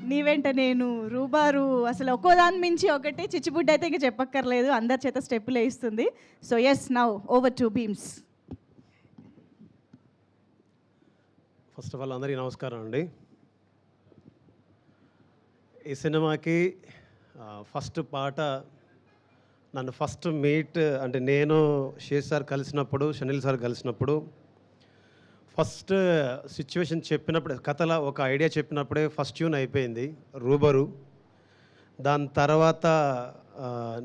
నీ వెంట నేను, రూబారు, అసలు ఒక్కో దాని మించి ఒకటి. చిచ్చుబుడ్డి అయితే ఇంక చెప్పక్కర్లేదు, అందరి చేత స్టెప్పులు వేయిస్తుంది. So yes, now over to Bheems. First of all అందరికీ నమస్కారం అండి. ఈ సినిమాకి ఫస్ట్ పాట నన్ను ఫస్ట్ మీట్ అంటే నేను శేష్ సార్ కలిసినప్పుడు, షనిల్ సార్ కలిసినప్పుడు ఫస్ట్ సిచ్యువేషన్ చెప్పినప్పుడు, కథల ఒక ఐడియా చెప్పినప్పుడే ఫస్ట్ ట్యూన్ అయిపోయింది రూబరు. దాని తర్వాత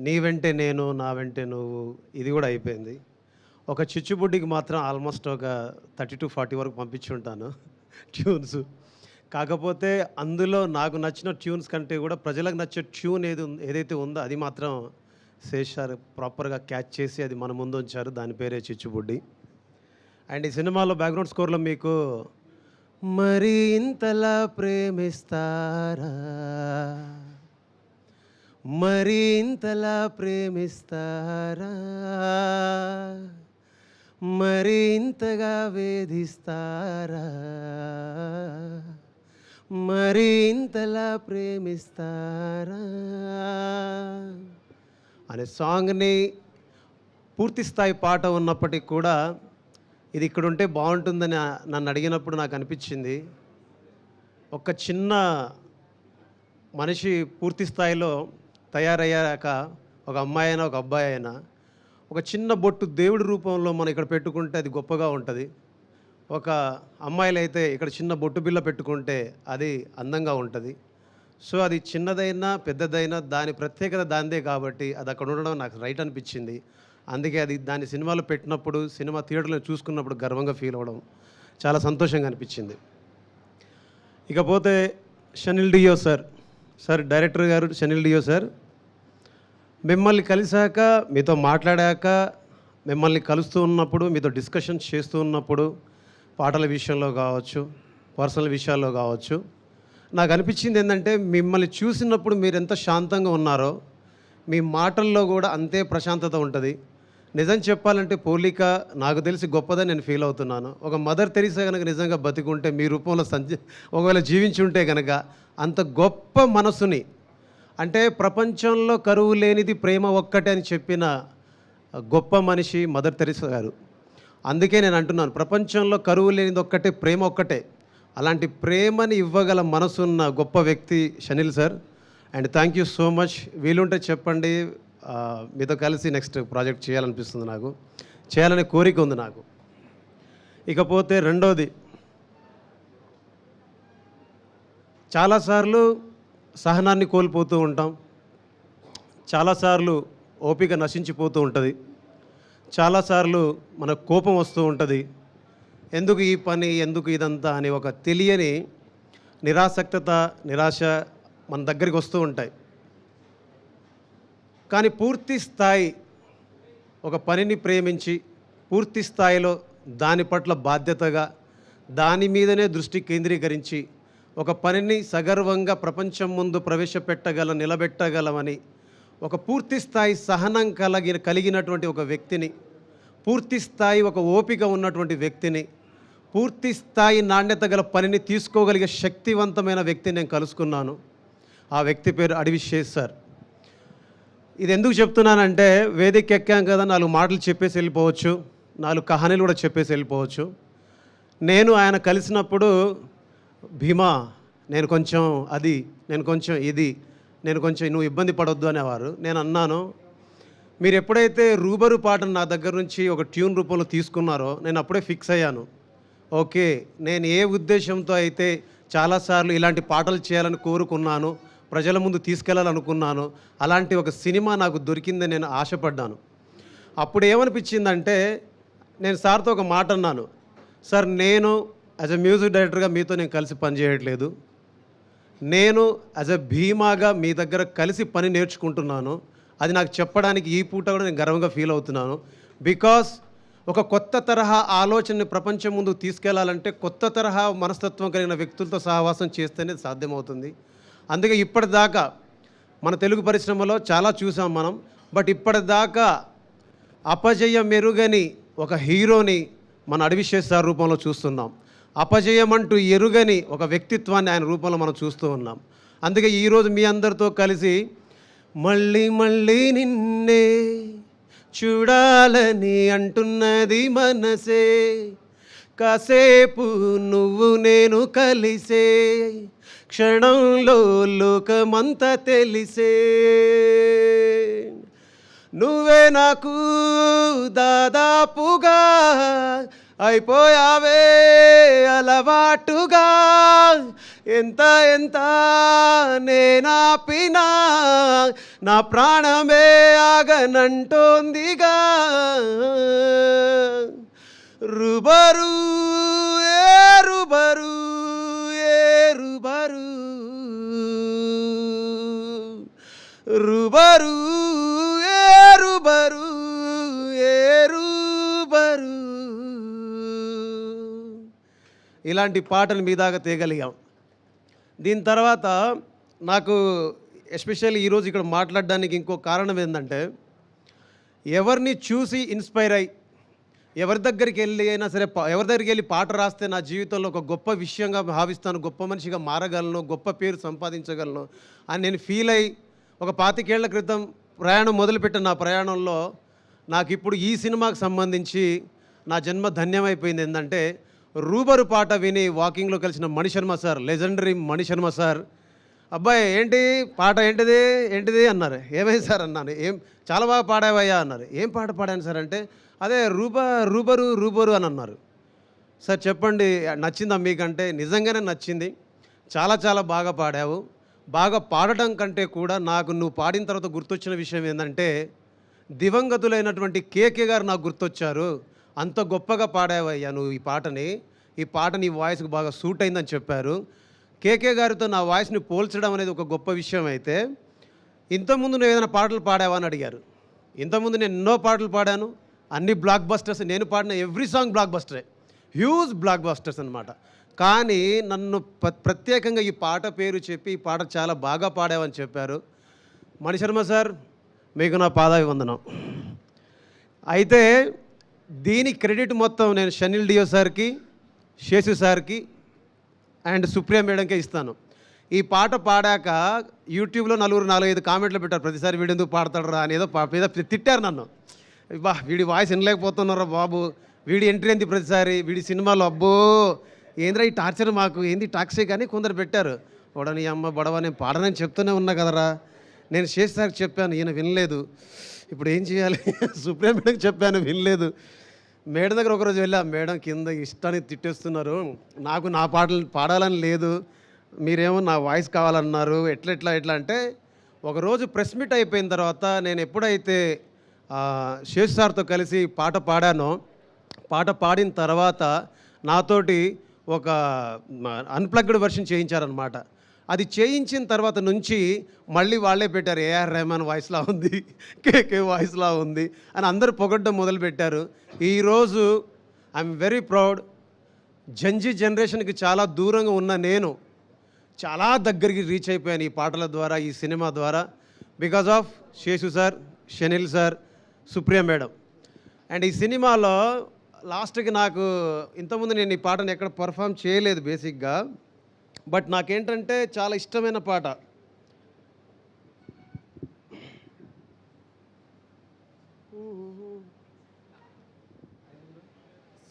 నీ వెంటే నేను, నా వెంటే నువ్వు, ఇది కూడా అయిపోయింది. ఒక చిచ్చుబుడ్డికి మాత్రం ఆల్మోస్ట్ ఒక 30 to 40 వరకు పంపించి ఉంటాను ట్యూన్స్. కాకపోతే అందులో నాకు నచ్చిన ట్యూన్స్ కంటే కూడా ప్రజలకు నచ్చే ట్యూన్ ఏదైతే ఉందో అది మాత్రం శేష్ సార్ ప్రాపర్గా క్యాచ్ చేసి అది మన ముందు ఉంచారు. దాని పేరే చిచ్చుబుడ్డి. అండ్ ఈ సినిమాలో బ్యాక్గ్రౌండ్ స్కోర్లో మీకు మరి ఇంతలా ప్రేమిస్తారా, మరి ఇంతలా ప్రేమిస్తారా, మరి ఇంతగా వేధిస్తారా, మరి ఇంతలా ప్రేమిస్తారా అనే సాంగ్ని పూర్తి స్థాయి పాట ఉన్నప్పటికీ కూడా ఇది ఇక్కడ ఉంటే బాగుంటుందని నన్ను అడిగినప్పుడు నాకు అనిపించింది, ఒక చిన్న మనిషి పూర్తి స్థాయిలో తయారయ్యాక, ఒక అమ్మాయి అయినా ఒక అబ్బాయి అయినా, ఒక చిన్న బొట్టు దేవుడి రూపంలో మనం ఇక్కడ పెట్టుకుంటే అది గొప్పగా ఉంటుంది. ఒక అమ్మాయిలు అయితే ఇక్కడ చిన్న బొట్టు బిల్ల పెట్టుకుంటే అది అందంగా ఉంటుంది. సో అది చిన్నదైనా పెద్దదైనా దాని ప్రత్యేకత దానిదే కాబట్టి అది అక్కడ ఉండడం నాకు రైట్ అనిపించింది. అందుకే అది దాని సినిమాలో పెట్టినప్పుడు, సినిమా థియేటర్లో చూసుకున్నప్పుడు గర్వంగా ఫీల్ అవ్వడం చాలా సంతోషంగా అనిపించింది. ఇకపోతే షనిల్ డియో సార్ డైరెక్టర్ గారు షనిల్ డియో సార్, మిమ్మల్ని కలిశాక, మీతో మాట్లాడాక, మిమ్మల్ని కలుస్తూ ఉన్నప్పుడు, మీతో డిస్కషన్స్ చేస్తూ ఉన్నప్పుడు, పాటల విషయంలో కావచ్చు, పర్సనల్ విషయాల్లో కావచ్చు, నాకు అనిపించింది ఏంటంటే మిమ్మల్ని చూసినప్పుడు మీరు ఎంత శాంతంగా ఉన్నారో మీ మాటల్లో కూడా అంతే ప్రశాంతత ఉంటుంది. నిజం చెప్పాలంటే పోలిక నాకు తెలిసి గొప్పదని నేను ఫీల్ అవుతున్నాను. ఒక మదర్ తెరీసా కనుక నిజంగా బతికుంటే, మీ రూపంలో ఒకవేళ జీవించి ఉంటే కనుక, అంత గొప్ప మనసుని, అంటే ప్రపంచంలో కరువు లేనిది ప్రేమ ఒక్కటే అని చెప్పిన గొప్ప మనిషి మదర్ తెరీసా గారు. అందుకే నేను అంటున్నాను, ప్రపంచంలో కరువు లేనిది ఒక్కటే, ప్రేమ ఒక్కటే. అలాంటి ప్రేమని ఇవ్వగల మనసున్న గొప్ప వ్యక్తి Shanil sir. And thank you so much. వీలుంటే చెప్పండి, మీతో కలిసి నెక్స్ట్ ప్రాజెక్ట్ చేయాలనిపిస్తుంది, నాకు చేయాలనే కోరిక ఉంది నాకు. ఇకపోతే రెండోది, చాలాసార్లు సహనాన్ని కోల్పోతూ ఉంటాం, చాలాసార్లు ఓపిక నశించిపోతూ ఉంటుంది, చాలాసార్లు మనకు కోపం వస్తూ ఉంటుంది. ఎందుకు ఈ పని, ఎందుకు ఇదంతా అని ఒక తెలియని నిరాసక్తత, నిరాశ మన దగ్గరికి వస్తూ ఉంటాయి. కానీ పూర్తి స్థాయి ఒక పనిని ప్రేమించి, పూర్తి స్థాయిలో దాని పట్ల బాధ్యతగా, దాని మీదనే దృష్టి కేంద్రీకరించి, ఒక పనిని సగర్వంగా ప్రపంచం ముందు నిలబెట్టగలమని ఒక పూర్తి స్థాయి సహనం కలిగినటువంటి ఒక వ్యక్తిని, పూర్తి స్థాయి ఒక ఓపిక ఉన్నటువంటి వ్యక్తిని, పూర్తి స్థాయి నాణ్యత గల పనిని తీసుకోగలిగే శక్తివంతమైన వ్యక్తిని నేను కలుసుకున్నాను. ఆ వ్యక్తి పేరు అడవి శేష్ సార్. ఇది ఎందుకు చెప్తున్నానంటే, వేదిక ఎక్కాం కదా, 4 మాటలు చెప్పేసి వెళ్ళిపోవచ్చు, 4 కహానీలు కూడా చెప్పేసి వెళ్ళిపోవచ్చు. నేను ఆయన కలిసినప్పుడు, భీమా నేను కొంచెం అది, నేను కొంచెం ఇది, నేను కొంచెం నువ్వు ఇబ్బంది పడొద్దు అనేవారు. నేను అన్నాను, మీరు ఎప్పుడైతే రూబరు పాటను నా దగ్గర నుంచి ఒక ట్యూన్ రూపంలో తీసుకున్నారో నేను అప్పుడే ఫిక్స్ అయ్యాను. ఓకే, నేను ఏ ఉద్దేశంతో అయితే చాలాసార్లు ఇలాంటి పాటలు చేయాలని కోరుకున్నాను, ప్రజల ముందు తీసుకెళ్లాలనుకున్నాను, అలాంటి ఒక సినిమా నాకు దొరికిందని నేను ఆశపడ్డాను. అప్పుడు ఏమనిపించిందంటే, నేను సార్తో ఒక మాట అన్నాను, సార్ నేను యాజ్ ఎ మ్యూజిక్ డైరెక్టర్గా మీతో నేను కలిసి పనిచేయట్లేదు, నేను యాజ్ ఎ భీమాగా మీ దగ్గర కలిసి పని నేర్చుకుంటున్నాను. అది నాకు చెప్పడానికి ఈ పూట కూడా నేను గర్వంగా ఫీల్ అవుతున్నాను. బికాస్ ఒక కొత్త తరహా ఆలోచనని ప్రపంచం ముందు తీసుకెళ్లాలంటే కొత్త తరహా మనస్తత్వం కలిగిన వ్యక్తులతో సహవాసం చేస్తేనే సాధ్యమవుతుంది. అందుకే ఇప్పటిదాకా మన తెలుగు పరిశ్రమలో చాలా చూసాం మనం, బట్ ఇప్పటిదాకా అపజయ మెరుగని ఒక హీరోని మన అడవి శేష్ సార్ రూపంలో చూస్తున్నాం. అపజయమంటూ ఎరుగని ఒక వ్యక్తిత్వాన్ని ఆయన రూపంలో మనం చూస్తూ ఉన్నాం. అందుకే ఈరోజు మీ అందరితో కలిసి మళ్ళీ మళ్ళీ నిన్నే చూడాలని అంటున్నది మనసే, కాసేపు నువ్వు నేను కలిసే క్షణంలో లోకమంతా తెలిసే, నువ్వే నాకు దాదాపుగా అయిపోయావే అలవాటుగా, ఎంత ఎంత నేనాపినా నా ప్రాణమే ఆగనంటోందిగా, రుబరు ఏ రుబరు ఏ రుబరు రుబరు ఏ రుబరు ఏ రుబరు. ఇలాంటి పాటను మీ దాకా తేగలిగాం. దీని తర్వాత నాకు ఎస్పెషల్లీ ఈరోజు ఇక్కడ మాట్లాడడానికి ఇంకో కారణం ఏంటంటే, ఎవరిని చూసి ఇన్స్పైర్ అయ్యి ఎవరి దగ్గరికి వెళ్ళి అయినా సరే ఎవరి దగ్గరికి వెళ్ళి పాట రాస్తే నా జీవితంలో ఒక గొప్ప విషయంగా భావిస్తాను, గొప్ప మనిషిగా మారగలను, గొప్ప పేరు సంపాదించగలను అని నేను ఫీల్ అయ్యి ఒక 25 ఏళ్ల క్రితం ప్రయాణం మొదలుపెట్టిన నా ప్రయాణంలో నాకు ఇప్పుడు ఈ సినిమాకి సంబంధించి నా జన్మ ధన్యమైపోయింది. ఏంటంటే రూబరు పాట విని వాకింగ్లో కలిసిన Mani Sharma sir, legendary Mani Sharma sir, అబ్బాయి ఏంటి పాట ఏంటిది ఏంటిది అన్నారు. ఏమైంది సార్ అన్నాను. చాలా బాగా పాడావయ్యా అన్నారు. ఏం పాట పాడాను సార్ అంటే, అదే రూబరు రూబరు అని అన్నారు. సార్ చెప్పండి నచ్చిందా మీకంటే? నిజంగానే నచ్చింది, చాలా చాలా బాగా పాడావు. బాగా పాడటం కంటే కూడా నాకు నువ్వు పాడిన తర్వాత గుర్తొచ్చిన విషయం ఏంటంటే, దివంగతులైనటువంటి కేకే గారు నాకు గుర్తొచ్చారు. అంత గొప్పగా పాడావయ్యా నువ్వు ఈ పాట నీ వాయిస్కి బాగా సూట్ అయిందని చెప్పారు. కేకే గారితో నా వాయిస్ని పోల్చడం అనేది ఒక గొప్ప విషయం అయితే, ఇంతకుముందు నువ్వు ఏదైనా పాటలు పాడావా అని అడిగారు. ఇంతకుముందు నేను ఎన్నో పాటలు పాడాను, అన్ని బ్లాక్ బస్టర్స్. నేను పాడిన ఎవ్రీ సాంగ్ బ్లాక్ బస్టరే, హ్యూజ్ బ్లాక్ బస్టర్స్ అనమాట. కానీ నన్ను ప్రత్యేకంగా ఈ పాట పేరు చెప్పి ఈ పాట చాలా బాగా పాడావని చెప్పారు. మణిశర్మ సార్, మీకు నా పాదాభివందనం. అయితే దీని క్రెడిట్ మొత్తం నేను షనిల్ డియో సార్కి, శేషు సార్కి అండ్ సుప్రియ మేడంకే ఇస్తాను. ఈ పాట పాడాక యూట్యూబ్లో 4-5 కామెంట్లు పెట్టారు, ప్రతిసారి వీడు ఎందుకు పాడతాడు అని ఏదో తిట్టారు నన్ను. వీడి వాయిస్ వినలేకపోతున్నారా బాబు, వీడి ఎంట్రీ ఏంది ప్రతిసారి, వీడి సినిమాలో అబ్బో ఏంద్రా ఈ టార్చర్, మాకు ఏంది టాక్సీ కానీ కొందరు పెట్టారు. వాడని అమ్మ బడవ నేను పాడనని చెప్తూనే ఉన్నా కదరా. నేను శేష్ సార్కి చెప్పాను, ఈయన వినలేదు. ఇప్పుడు ఏం చేయాలి? సుప్రియ మేడంకి చెప్పాను, వినలేదు. మేడం దగ్గర ఒకరోజు వెళ్ళా, మేడం కింద ఇష్టానికి తిట్టేస్తున్నారు, నాకు నా పాటలు పాడాలని లేదు, మీరేమో నా వాయిస్ కావాలన్నారు, ఎట్లా అంటే ఒకరోజు ప్రెస్ మీట్ అయిపోయిన తర్వాత నేను ఎప్పుడైతే శేష్ సార్తో కలిసి పాట పాడానో, పాట పాడిన తర్వాత నాతోటి ఒక అన్ప్లగ్డ్ వర్షన్ చేయించారనమాట. అది చేయించిన తర్వాత నుంచి మళ్ళీ వాళ్ళే పెట్టారు, ఏఆర్ రెహమాన్ వాయిస్లా ఉంది, కేకే వాయిస్లా ఉంది అని అందరూ పొగడ్డం మొదలుపెట్టారు. ఈరోజు ఐఎమ్ వెరీ ప్రౌడ్. జంజీ జనరేషన్కి చాలా దూరంగా ఉన్న నేను చాలా దగ్గరికి రీచ్ అయిపోయాను ఈ పాటల ద్వారా, ఈ సినిమా ద్వారా, because of Seshu sir, Shanil sir, Supriya madam. And ఈ సినిమాలో లాస్ట్కి నాకు ఇంతకుముందు నేను ఈ పాటను ఎక్కడ పర్ఫామ్ చేయలేదు బేసిక్గా, బట్ నాకేంటంటే చాలా ఇష్టమైన పాట.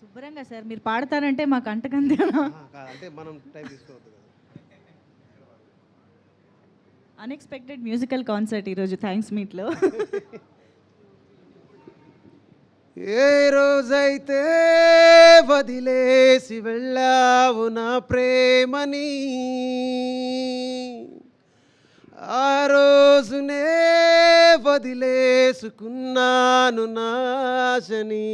శుభ్రంగా సార్ మీరు పాడతారంటే మాకు అంటకందేనా? అంటే మనం టైం తీసుకోవద్దు కదా. అన్ఎక్స్పెక్టెడ్ మ్యూజికల్ కాన్సర్ట్ ఈరోజు థ్యాంక్స్ మీట్లో. ఏ రోజైతే వదిలేసి వెళ్ళావు నా ప్రేమని, ఆ రోజునే వదిలేసుకున్నాను నాశని,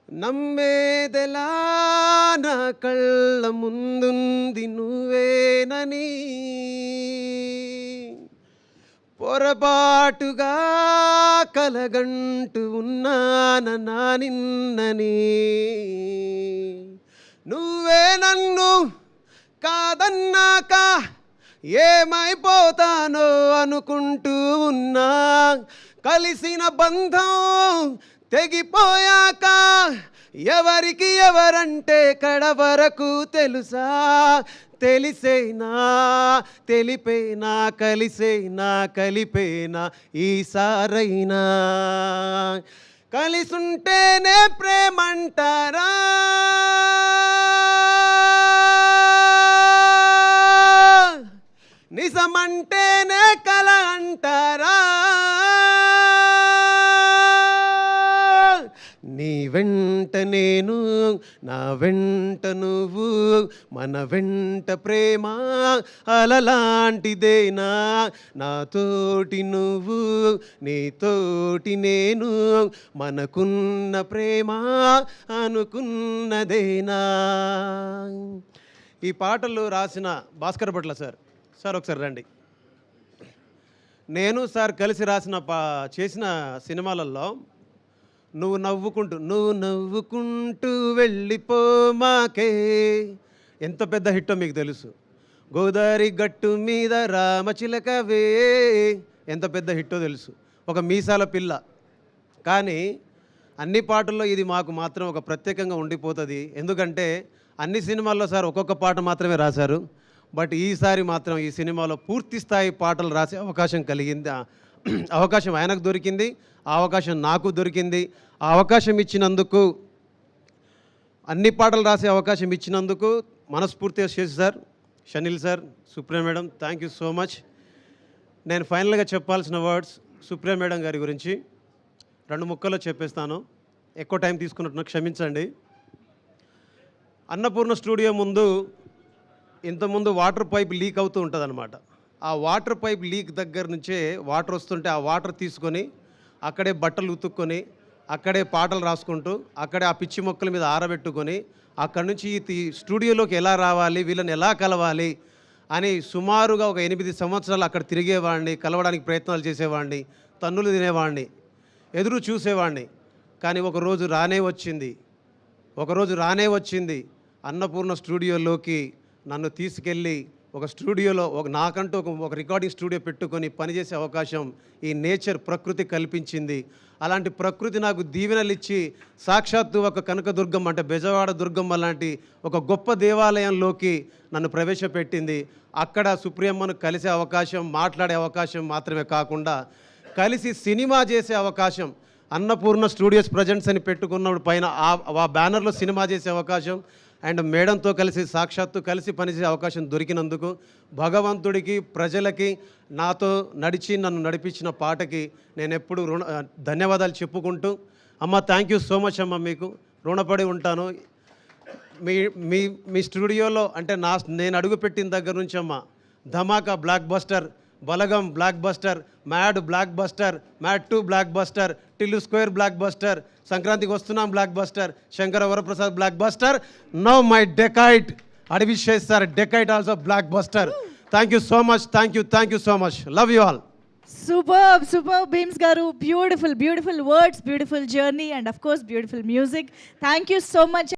నమ్మేదెలా నా కళ్ళ ముందుంది నువ్వేనని, పొరపాటుగా కలగంటూ ఉన్నానా నిన్నని, నువ్వే నన్ను కాదన్నాక ఏమైపోతానో అనుకుంటూ ఉన్నా, కలిసిన బంధం తెగిపోయాక ఎవరికి ఎవరంటే కడ వరకు తెలుసా, తెలిసేనా తెలిపేనా కలిసేనా కలిపేనా ఈసారైనా, కలిసుంటేనే ప్రేమంటారా, నిజమంటేనే కల అంటారా, నీ వెంట నేను నా వెంట నువ్వు మన వెంట ప్రేమ అలలాంటిదేనా, నాతోటి నువ్వు నీతోటి నేను మనకున్న ప్రేమ అనుకున్నదేనా. ఈ పాటలు రాసిన భాస్కర్ భట్ల సార్. సార్ ఒకసారి రండి. నేను సార్ కలిసి రాసిన చేసిన సినిమాలలో నువ్వు నవ్వుకుంటూ వెళ్ళిపోమాకే ఎంత పెద్ద హిట్టో మీకు తెలుసు. గోదావరి గట్టు మీద రామచిలకవే ఎంత పెద్ద హిట్టో తెలుసు. ఒక మీసాల పిల్ల. కానీ అన్ని పాటల్లో ఇది మాకు మాత్రం ఒక ప్రత్యేకంగా ఉండిపోతుంది. ఎందుకంటే అన్ని సినిమాల్లో సార్ ఒక్కొక్క పాట మాత్రమే రాశారు. బట్ ఈసారి మాత్రం ఈ సినిమాలో పూర్తి స్థాయి పాటలు రాసే అవకాశం కలిగింది. అవకాశం ఆయనకు దొరికింది, ఆ అవకాశం నాకు దొరికింది. ఆ అవకాశం ఇచ్చినందుకు, అన్ని పాటలు రాసే అవకాశం ఇచ్చినందుకు మనస్ఫూర్తిగా Seshu sir, Shanil sir, Supriya madam, thank you so much. నేను ఫైనల్గా చెప్పాల్సిన వర్డ్స్ సుప్రియ మేడం గారి గురించి 2 ముక్కల్లో చెప్పేస్తాను. ఎక్కువ టైం తీసుకున్నట్టు క్షమించండి. అన్నపూర్ణ స్టూడియో ముందు ఇంతకుముందు వాటర్ పైప్ లీక్ అవుతూ ఉంటుంది అనమాట. ఆ వాటర్ పైప్ లీక్ దగ్గర నుంచే వాటర్ వస్తుంటే ఆ వాటర్ తీసుకొని అక్కడే బట్టలు ఉతుక్కొని అక్కడే పాటలు రాసుకుంటూ అక్కడే ఆ పిచ్చి మొక్కల మీద ఆరబెట్టుకొని అక్కడి నుంచి ఈ స్టూడియోలోకి ఎలా రావాలి, వీళ్ళని ఎలా కలవాలి అని సుమారుగా ఒక 8 సంవత్సరాలు అక్కడ తిరిగేవాడిని, కలవడానికి ప్రయత్నాలు చేసేవాడిని, తన్నులు తినేవాడిని, ఎదురు చూసేవాడిని. కానీ ఒకరోజు రానే వచ్చింది అన్నపూర్ణ స్టూడియోలోకి నన్ను తీసుకెళ్ళి ఒక స్టూడియోలో నాకంటూ ఒక రికార్డింగ్ స్టూడియో పెట్టుకొని పనిచేసే అవకాశం ఈ నేచర్ ప్రకృతి కల్పించింది. అలాంటి ప్రకృతి నాకు దీవెనలు ఇచ్చి సాక్షాత్తు ఒక కనకదుర్గం అంటే బెజవాడ దుర్గమ్మ లాంటి ఒక గొప్ప దేవాలయంలోకి నన్ను ప్రవేశపెట్టింది. అక్కడ సుప్రియమ్మను కలిసే అవకాశం, మాట్లాడే అవకాశం మాత్రమే కాకుండా కలిసి సినిమా చేసే అవకాశం, అన్నపూర్ణ స్టూడియోస్ ప్రజెంట్స్ అని పెట్టుకున్నప్పుడు పైన ఆ బ్యానర్లో సినిమా చేసే అవకాశం అండ్ మేడంతో సాక్షాత్తు కలిసి పనిచేసే అవకాశం దొరికినందుకు భగవంతుడికి, ప్రజలకి, నాతో నన్ను నడిపించిన పాటకి నేను ఎప్పుడు ధన్యవాదాలు చెప్పుకుంటూ, అమ్మ థ్యాంక్ యూ సో మచ్ అమ్మ, మీకు రుణపడి ఉంటాను. మీ స్టూడియోలో అంటే నేను అడుగుపెట్టిన దగ్గర నుంచి అమ్మ Dhamaka blockbuster, Balagam blockbuster, mad blockbuster, mad 2 blockbuster, Tillu square blockbuster, సంక్రాంతికి వస్తున్నాం blockbuster, Shankara Varaprasad blockbuster, now my dacoit Adivi sir dacoit also blockbuster. Thank you so much, thank you so much, love you all. Superb Beams garu, beautiful words, beautiful journey and of course beautiful music. Thank you so much.